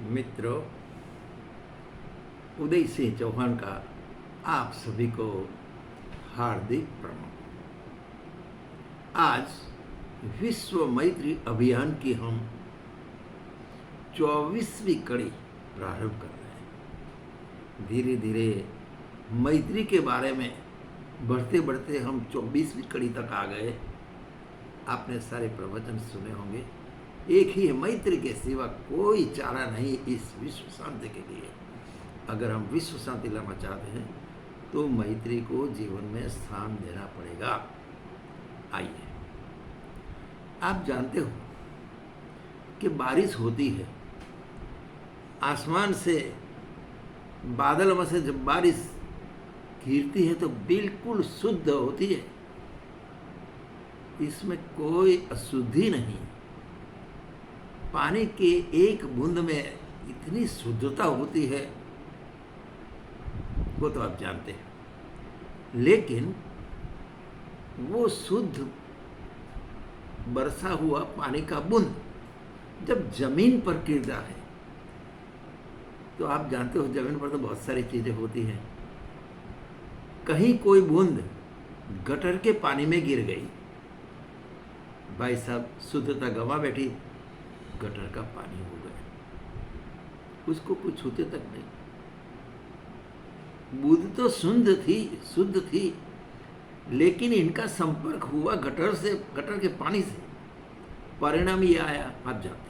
मित्रों, उदय सिंह चौहान का आप सभी को हार्दिक प्रणाम। आज विश्व मैत्री अभियान की हम 24वीं कड़ी प्रारंभ कर रहे हैं। धीरे धीरे मैत्री के बारे में बढ़ते बढ़ते हम 24वीं कड़ी तक आ गए। आपने सारे प्रवचन सुने होंगे। एक ही है, मैत्री के सिवा कोई चारा नहीं इस विश्व शांति के लिए। अगर हम विश्व शांति लाना चाहते हैं तो मैत्री को जीवन में स्थान देना पड़ेगा। आइए, आप जानते हो कि बारिश होती है, आसमान से बादल में से जब बारिश गिरती है तो बिल्कुल शुद्ध होती है, इसमें कोई अशुद्धि नहीं। पानी के एक बूंद में इतनी शुद्धता होती है, वो तो आप जानते हैं। लेकिन वो शुद्ध बरसा हुआ पानी का बूंद जब जमीन पर गिरता है तो आप जानते हो जमीन पर तो बहुत सारी चीजें होती हैं। कहीं कोई बूंद गटर के पानी में गिर गई, भाई साहब शुद्धता गंवा बैठी, गटर का पानी हो गया, उसको कुछ छूते तक नहीं। बूंद तो शुद्ध थी, लेकिन इनका संपर्क हुआ गटर से, गटर के पानी से। परिणाम ये आया, आप जानते हैं।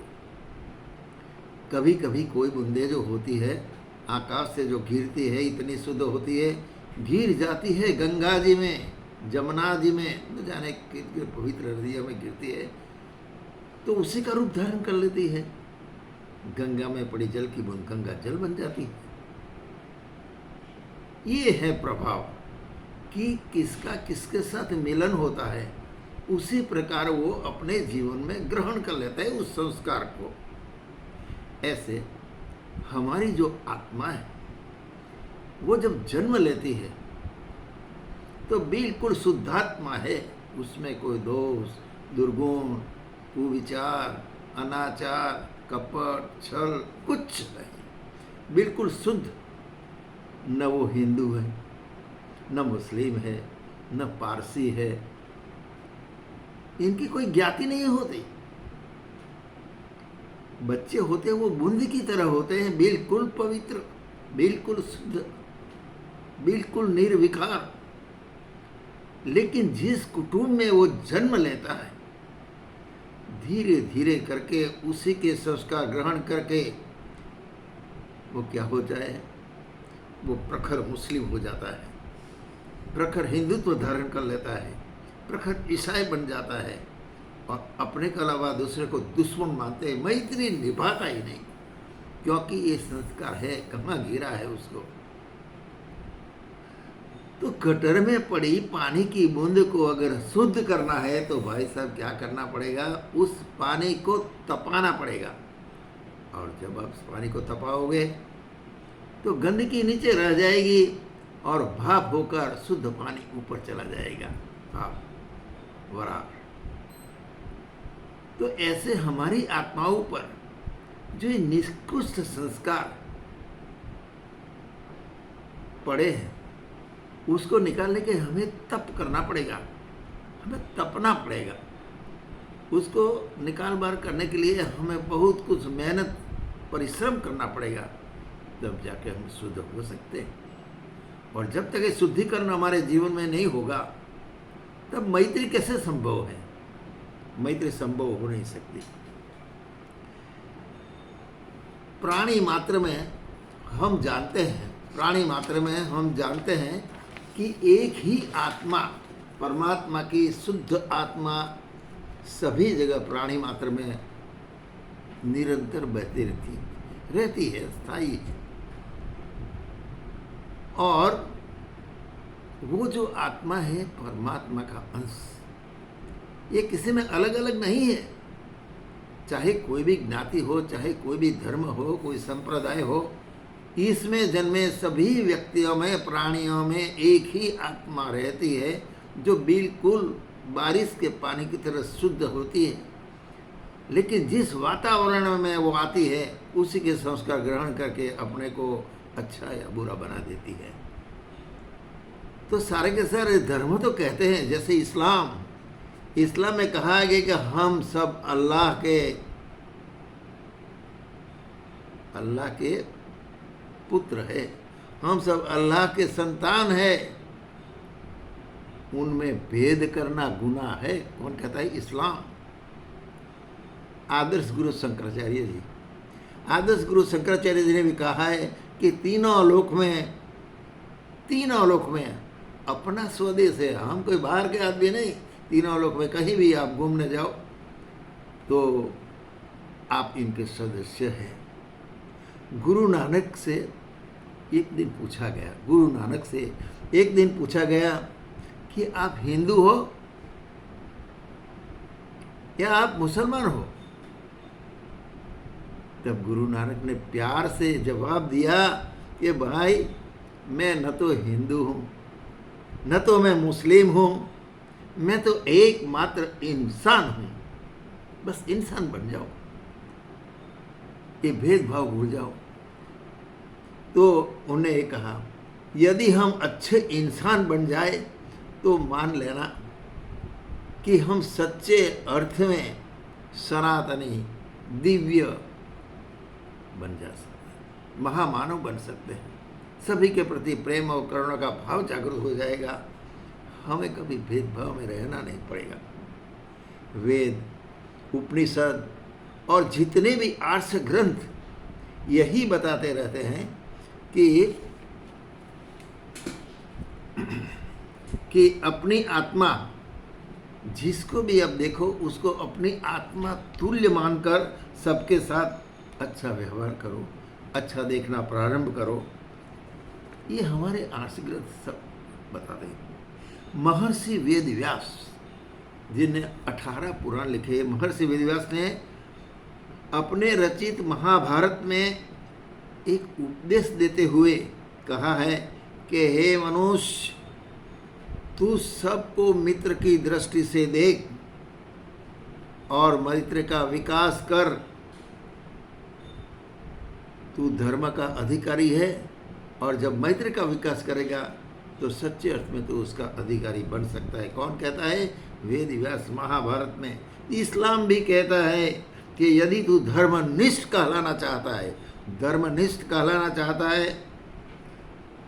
कभी कभी कोई बूंदे जो होती है आकाश से जो गिरती है, इतनी शुद्ध होती है, गिर जाती है गंगा जी में, जमुना जी में, न जाने कितने पवित्र नदियों में गिरती है, तो उसी का रूप धारण कर लेती है। गंगा में पड़ी जल की बूंद गंगा जल बन जाती है। ये है प्रभाव कि किसका किसके साथ मिलन होता है, उसी प्रकार वो अपने जीवन में ग्रहण कर लेता है उस संस्कार को। ऐसे हमारी जो आत्मा है वो जब जन्म लेती है तो बिल्कुल शुद्धात्मा है, उसमें कोई दोष, दुर्गुण, कुविचार, अनाचार, कपट, छल कुछ नहीं, बिल्कुल शुद्ध। न वो हिंदू है, न मुस्लिम है, न पारसी है, इनकी कोई ज्ञाति नहीं होती। बच्चे होते हैं वो बूंद की तरह होते हैं, बिल्कुल पवित्र, बिल्कुल शुद्ध, बिल्कुल निर्विकार। लेकिन जिस कुटुंब में वो जन्म लेता है, धीरे धीरे करके उसी के संस्कार ग्रहण करके वो क्या हो जाए, वो प्रखर मुस्लिम हो जाता है, प्रखर हिंदुत्व धारण कर लेता है, प्रखर ईसाई बन जाता है और अपने के अलावा दूसरे को दुश्मन मानते हैं, मैत्री निभाता ही नहीं, क्योंकि ये संस्कार है, कहाँ गिरा है उसको। तो गटर में पड़ी पानी की बूंद को अगर शुद्ध करना है तो भाई साहब क्या करना पड़ेगा, उस पानी को तपाना पड़ेगा। और जब आप पानी को तपाओगे तो गंदगी नीचे रह जाएगी और भाप होकर शुद्ध पानी ऊपर चला जाएगा। हाँ, बराबर। तो ऐसे हमारी आत्माओं पर जो ये निकृष्ट संस्कार पड़े हैं, उसको निकालने के हमें तप करना पड़ेगा, हमें तपना पड़ेगा। उसको निकाल बार करने के लिए हमें बहुत कुछ मेहनत, परिश्रम करना पड़ेगा, तब जाके हम शुद्ध हो सकते हैं। और जब तक ये शुद्धिकरण हमारे जीवन में नहीं होगा तब मैत्री कैसे संभव है? मैत्री संभव हो नहीं सकती। प्राणी मात्र में हम जानते हैं कि एक ही आत्मा, परमात्मा की शुद्ध आत्मा सभी जगह प्राणी मात्र में निरंतर बहती रहती है, स्थायी है। और वो जो आत्मा है परमात्मा का अंश, ये किसी में अलग अलग नहीं है। चाहे कोई भी ज्ञाति हो, चाहे कोई भी धर्म हो, कोई संप्रदाय हो, इसमें जन्मे सभी व्यक्तियों में, प्राणियों में एक ही आत्मा रहती है जो बिल्कुल बारिश के पानी की तरह शुद्ध होती है। लेकिन जिस वातावरण में वो आती है उसी के संस्कार ग्रहण करके अपने को अच्छा या बुरा बना देती है। तो सारे के सारे धर्म तो कहते हैं, जैसे इस्लाम में कहा गया कि हम सब अल्लाह के पुत्र है, हम सब अल्लाह के संतान है, उनमें भेद करना गुनाह है। कौन कहता है? इस्लाम। आदर्श गुरु शंकराचार्य जी ने भी कहा है कि तीनों लोक में अपना स्वदेश है, हम कोई बाहर के आदमी नहीं। तीनों लोक में कहीं भी आप घूमने जाओ तो आप इनके सदस्य हैं। गुरु नानक से एक दिन पूछा गया कि आप हिंदू हो या आप मुसलमान हो? तब गुरु नानक ने प्यार से जवाब दिया कि भाई, मैं न तो हिंदू हूँ न तो मैं मुस्लिम हूँ, मैं तो एकमात्र इंसान हूँ। बस इंसान बन जाओ, ये भेदभाव भूल जाओ। तो उन्हें ये कहा, यदि हम अच्छे इंसान बन जाए तो मान लेना कि हम सच्चे अर्थ में सनातनी दिव्य बन जा सकते हैं, महामानव बन सकते हैं। सभी के प्रति प्रेम और करुणा का भाव जागृत हो जाएगा, हमें कभी भेदभाव में रहना नहीं पड़ेगा। वेद, उपनिषद और जितने भी आर्ष ग्रंथ यही बताते रहते हैं कि अपनी आत्मा, जिसको भी अब देखो उसको अपनी आत्मा तुल्य मानकर सबके साथ अच्छा व्यवहार करो, अच्छा देखना प्रारंभ करो। ये हमारे आर्ष ग्रंथ सब बताते हैं। महर्षि वेद व्यास जिन्हें 18 पुराण लिखे, महर्षि वेद व्यास ने अपने रचित महाभारत में एक उपदेश देते हुए कहा है कि हे मनुष्य, तू सबको मित्र की दृष्टि से देख और मैत्र का विकास कर। तू धर्म का अधिकारी है और जब मैत्र का विकास करेगा तो सच्चे अर्थ में तो उसका अधिकारी बन सकता है। कौन कहता है? वेद व्यास महाभारत में। इस्लाम भी कहता है कि यदि तू धर्मनिष्ठ कहलाना चाहता है,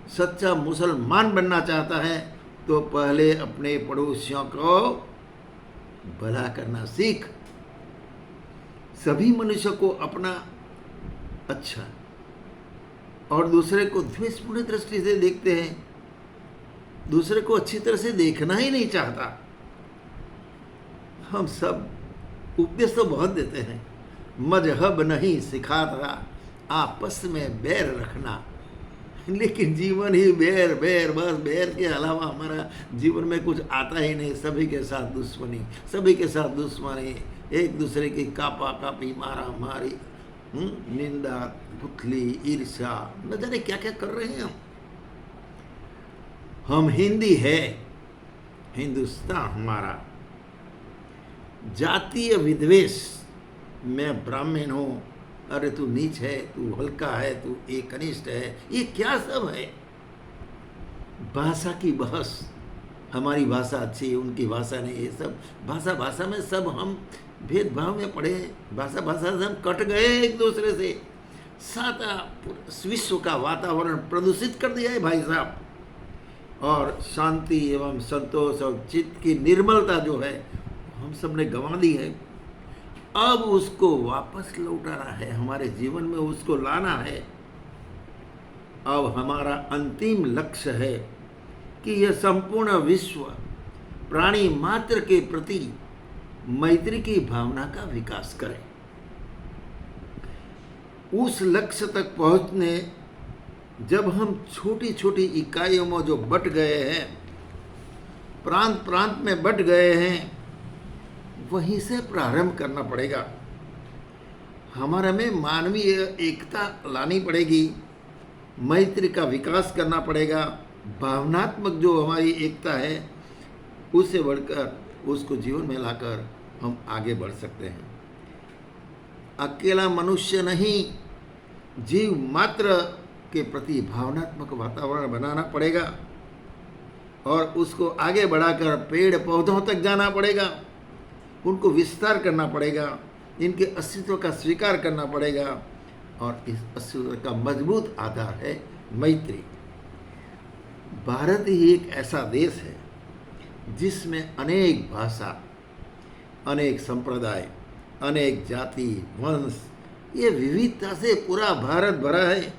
सच्चा मुसलमान बनना चाहता है, तो पहले अपने पड़ोसियों को भला करना सीख। सभी मनुष्यों को अपना अच्छा और दूसरे को द्वेषपूर्ण दृष्टि से देखते हैं, दूसरे को अच्छी तरह से देखना ही नहीं चाहता। हम सब उपदेश तो बहुत देते हैं, मजहब नहीं सिखाता आपस में बैर रखना, लेकिन जीवन ही बैर बैर, बस बैर के अलावा हमारा जीवन में कुछ आता ही नहीं। सभी के साथ दुश्मनी, एक दूसरे की कापा कापी, मारा मारी, निंदा, पुतली, ईर्ष्या, न जाने क्या क्या कर रहे हैं हम हिंदी है, हिंदुस्तान हमारा। जातीय विद्वेष, मैं ब्राह्मण हूँ, अरे तू नीच है, तू हल्का है, तू एक कनिष्ठ है, ये क्या सब है? भाषा की बहस, हमारी भाषा अच्छी, उनकी भाषा नहीं, ये सब भाषा में सब हम भेदभाव में पड़े। भाषा से हम कट गए एक दूसरे से। सारा विश्व का वातावरण प्रदूषित कर दिया है भाई साहब, और शांति एवं संतोष और चित्त की निर्मलता जो है हम सब ने गंवा दी है। अब उसको वापस लौटाना है, हमारे जीवन में उसको लाना है। अब हमारा अंतिम लक्ष्य है कि यह संपूर्ण विश्व प्राणी मात्र के प्रति मैत्री की भावना का विकास करे। उस लक्ष्य तक पहुंचने जब हम छोटी छोटी इकाइयों में जो बट गए हैं, प्रांत प्रांत में बट गए हैं, वहीं से प्रारंभ करना पड़ेगा। हमारे में मानवीय एकता लानी पड़ेगी, मैत्री का विकास करना पड़ेगा। भावनात्मक जो हमारी एकता है उससे बढ़कर उसको जीवन में लाकर हम आगे बढ़ सकते हैं। अकेला मनुष्य नहीं, जीव मात्र के प्रति भावनात्मक वातावरण बनाना पड़ेगा और उसको आगे बढ़ाकर पेड़ पौधों तक जाना पड़ेगा, उनको विस्तार करना पड़ेगा, इनके अस्तित्व का स्वीकार करना पड़ेगा। और इस अस्तित्व का मजबूत आधार है मैत्री। भारत ही एक ऐसा देश है जिसमें अनेक भाषा, अनेक संप्रदाय, अनेक जाति, वंश, ये विविधता से पूरा भारत भरा है।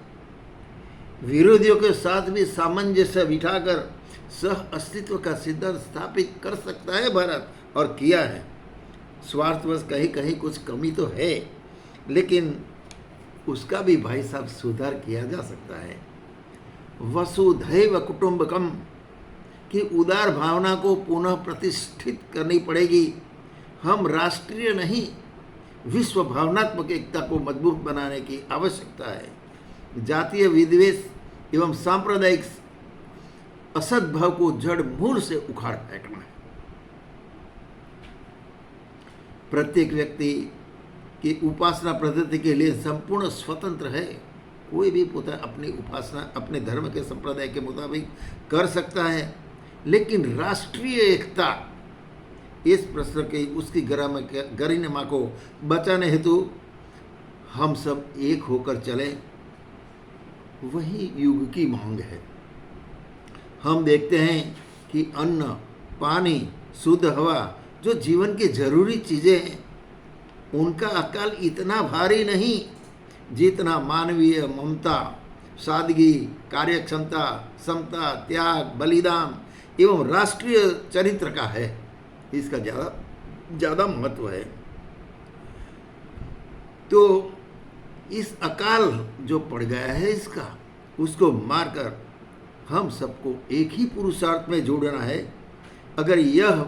विरोधियों के साथ भी सामंजस्य बिठाकर सह अस्तित्व का सिद्धांत स्थापित कर सकता है भारत, और किया है। स्वार्थवश कहीं कहीं कुछ कमी तो है, लेकिन उसका भी भाई साहब सुधार किया जा सकता है। वसुधैव कुटुंबकम की उदार भावना को पुनः प्रतिष्ठित करनी पड़ेगी। हम राष्ट्रीय नहीं, विश्व भावनात्मक एकता को मजबूत बनाने की आवश्यकता है। जातीय विद्वेष एवं सांप्रदायिक असद्भाव को जड़ मूल से उखाड़ फेंकना है। प्रत्येक व्यक्ति की उपासना पद्धति के लिए संपूर्ण स्वतंत्र है। कोई भी अपनी उपासना अपने धर्म के संप्रदाय के मुताबिक कर सकता है, लेकिन राष्ट्रीय एकता इस प्रश्न के उसकी गरिमा को बचाने हेतु हम सब एक होकर चले, वही युग की मांग है। हम देखते हैं कि अन्न, पानी, शुद्ध हवा, जो जीवन की जरूरी चीज़ें हैं, उनका अकाल इतना भारी नहीं जितना मानवीय ममता, सादगी, कार्यक्षमता, समता, त्याग, बलिदान एवं राष्ट्रीय चरित्र का है। इसका ज़्यादा महत्व है। तो इस अकाल जो पड़ गया है इसका, उसको मारकर हम सबको एक ही पुरुषार्थ में जोड़ना है। अगर यह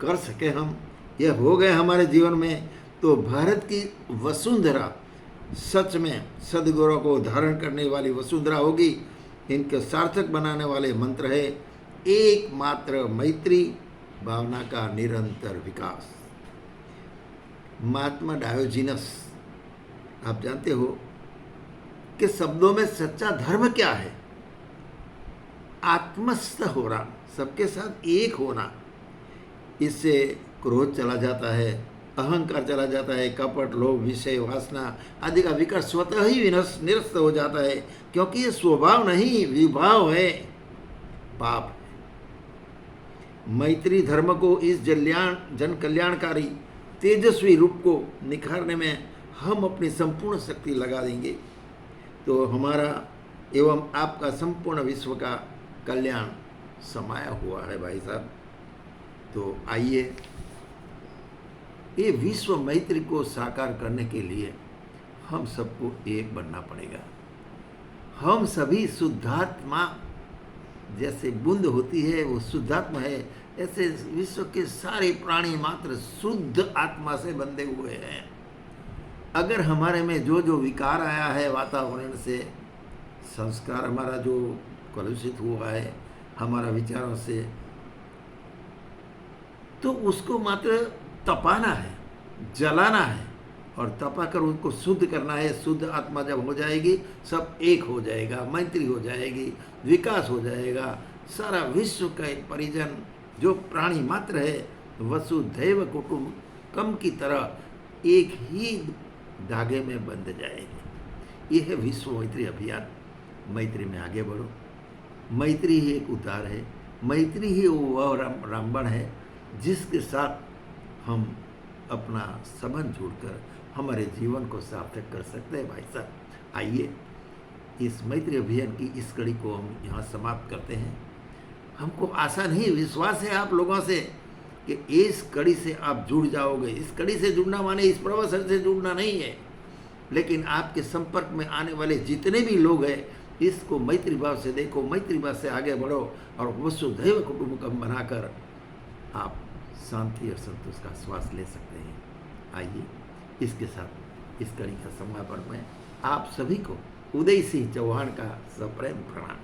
कर सके हम, यह हो गए हमारे जीवन में, तो भारत की वसुंधरा सच में सद्गुणों को धारण करने वाली वसुंधरा होगी। इनके सार्थक बनाने वाले मंत्र है एकमात्र मैत्री, भावना का निरंतर विकास। महात्मा डायोजिनस, आप जानते हो कि शब्दों में सच्चा धर्म क्या है? आत्मस्थ होना, सबके साथ एक होना। इससे क्रोध चला जाता है, अहंकार चला जाता है, कपट, लोभ, विषय, वासना आदि का विकार स्वतः ही निरस्त हो जाता है, क्योंकि ये स्वभाव नहीं विभाव है, पाप। मैत्री धर्म को इस जन कल्याणकारी तेजस्वी रूप को निखारने में हम अपनी संपूर्ण शक्ति लगा देंगे, तो हमारा एवं आपका संपूर्ण विश्व का कल्याण समाया हुआ है भाई साहब। तो आइए, ये विश्व मैत्री को साकार करने के लिए हम सबको एक बनना पड़ेगा। हम सभी शुद्धात्मा, जैसे बूंद होती है वो शुद्धात्मा है, ऐसे विश्व के सारे प्राणी मात्र शुद्ध आत्मा से बंधे हुए हैं। अगर हमारे में जो जो विकार आया है वातावरण से, संस्कार हमारा जो कलुषित हुआ है हमारा विचारों से, तो उसको मात्र तपाना है, जलाना है और तपाकर उनको शुद्ध करना है। शुद्ध आत्मा जब हो जाएगी, सब एक हो जाएगा, मैत्री हो जाएगी, विकास हो जाएगा। सारा विश्व का परिजन जो प्राणी मात्र है, वसुधैव कुटुंबकम की तरह एक ही धागे में बंध जाएंगे। यह है विश्व मैत्री अभियान। मैत्री में आगे बढ़ो। मैत्री ही एक उद्धार है। मैत्री ही वह रामबाण है जिसके साथ हम अपना संबंध जोड़कर हमारे जीवन को सार्थक कर सकते हैं। भाई साहब, आइए इस मैत्री अभियान की इस कड़ी को हम यहाँ समाप्त करते हैं। हमको आशा नहीं, विश्वास है आप लोगों से कि इस कड़ी से आप जुड़ जाओगे। इस कड़ी से जुड़ना माने इस प्रवचन से जुड़ना नहीं है, लेकिन आपके संपर्क में आने वाले जितने भी लोग हैं, इसको मैत्री भाव से देखो, मैत्री भाव से आगे बढ़ो और वसुधैव कुटुंबकम बनाकर आप शांति और संतोष का श्वास ले सकते हैं। आइए इसके साथ इस कड़ी का समापन में आप सभी को उदय सिंह चौहान का सप्रेम प्रणाम।